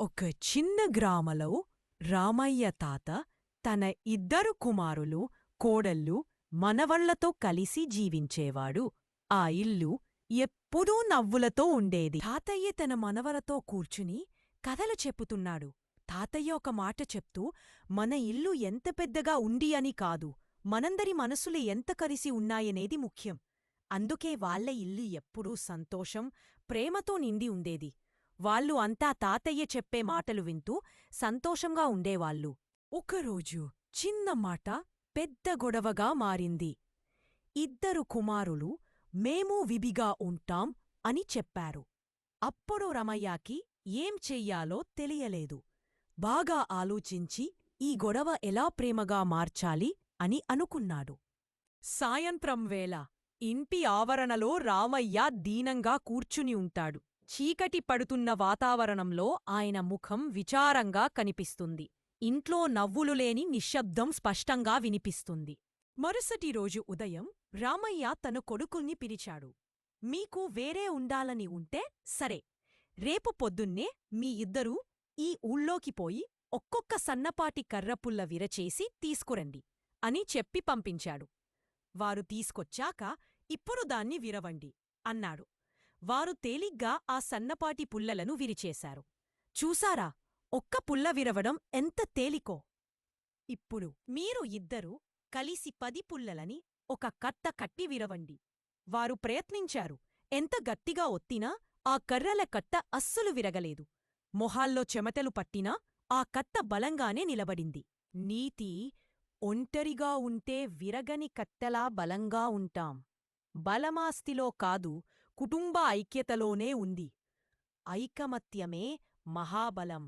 ఒక చిన్న గ్రామలో రామయ్య తాత తన ఇద్దరు కుమారులు, కోడళ్ళు, మనవళ్లతో కలిసి జీవించేవాడు. ఆ ఇల్లు ఎప్పుడూ నవ్వులతో ఉండేది. తాతయ్య తన మనవలతో కూర్చుని కథలు చెప్పుతున్నాడు. తాతయ్య ఒక మాట చెప్తూ, మన ఇల్లు ఎంత పెద్దగా ఉంది అని కాదు, మనందరి మనసులు ఎంత కలిసి ఉన్నాయనేది ముఖ్యం. అందుకే వాళ్ల ఇల్లు ఎప్పుడూ సంతోషం, ప్రేమతో నిండి ఉండేది. వాళ్ళు అంతా తాతయ్య చెప్పే మాటలు వింటూ సంతోషంగా ఉండేవాళ్ళు. ఒకరోజు చిన్న మాట పెద్ద గొడవగా మారింది. ఇద్దరు కుమారులు మేము విడిగా ఉంటాం అని చెప్పారు. అప్పుడు రమయ్యకి ఏం చెయ్యాలో తెలియలేదు. బాగా ఆలోచించి ఈ గొడవ ఎలా ప్రేమగా మార్చాలి అని అనుకున్నాడు. సాయంత్రం వేళ ఇంటి ఆవరణలో రామయ్య దీనంగా కూర్చుని ఉంటాడు. చీకటి పడుతున్న వాతావరణంలో ఆయన ముఖం విచారంగా కనిపిస్తుంది. ఇంట్లో నవ్వులు లేని నిశ్శబ్దం స్పష్టంగా వినిపిస్తుంది. మరుసటి రోజు ఉదయం రామయ్య తన కొడుకుల్ని పిలిచాడు. మీకు వేరే ఉండాలని ఉంటే సరే, రేపు పొద్దున్నే మీ ఇద్దరూ ఈ ఊళ్ళోకి పోయి ఒక్కొక్క సన్నపాటి కర్రపుల్ల విరచేసి తీసుకురండి అని చెప్పి పంపించాడు. వారు తీసుకొచ్చాక ఇప్పుడు దాన్ని విరవండి అన్నాడు. వారు తేలిగ్గా ఆ సన్నపాటి పుల్లలను విరిచేశారు. చూసారా, ఒక్క పుల్ల విరవడం ఎంత తేలికో! ఇప్పుడు మీరు ఇద్దరూ కలిసి 10 పుల్లలని ఒక కట్ట కట్టి విరవండి. వారు ప్రయత్నించారు. ఎంత గట్టిగా ఒత్తినా ఆ కర్రల కట్ట అస్సలు విరగలేదు. మొహాల్లో చెమటలు పట్టినా ఆ కట్ట బలంగానే నిలబడింది. నీతి: ఒంటరిగా ఉంటే విరగని కట్టెలా బలంగా ఉంటాం. బలమాస్తిలో కాదు, కుటుంబ ఐక్యతలోనే ఉంది. ఐకమత్యమే మహాబలం.